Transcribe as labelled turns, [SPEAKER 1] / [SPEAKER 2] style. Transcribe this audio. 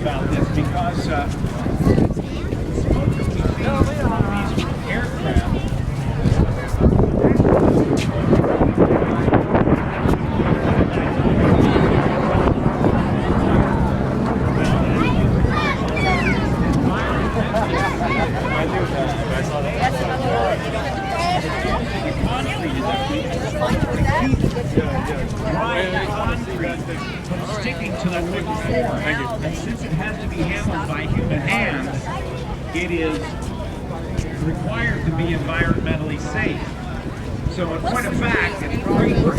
[SPEAKER 1] about this because smoke that we see from these aircraft. From sticking to the wooden floor. And since it has to be handled by human hands, it is required to be environmentally safe. So in point of fact, it's great for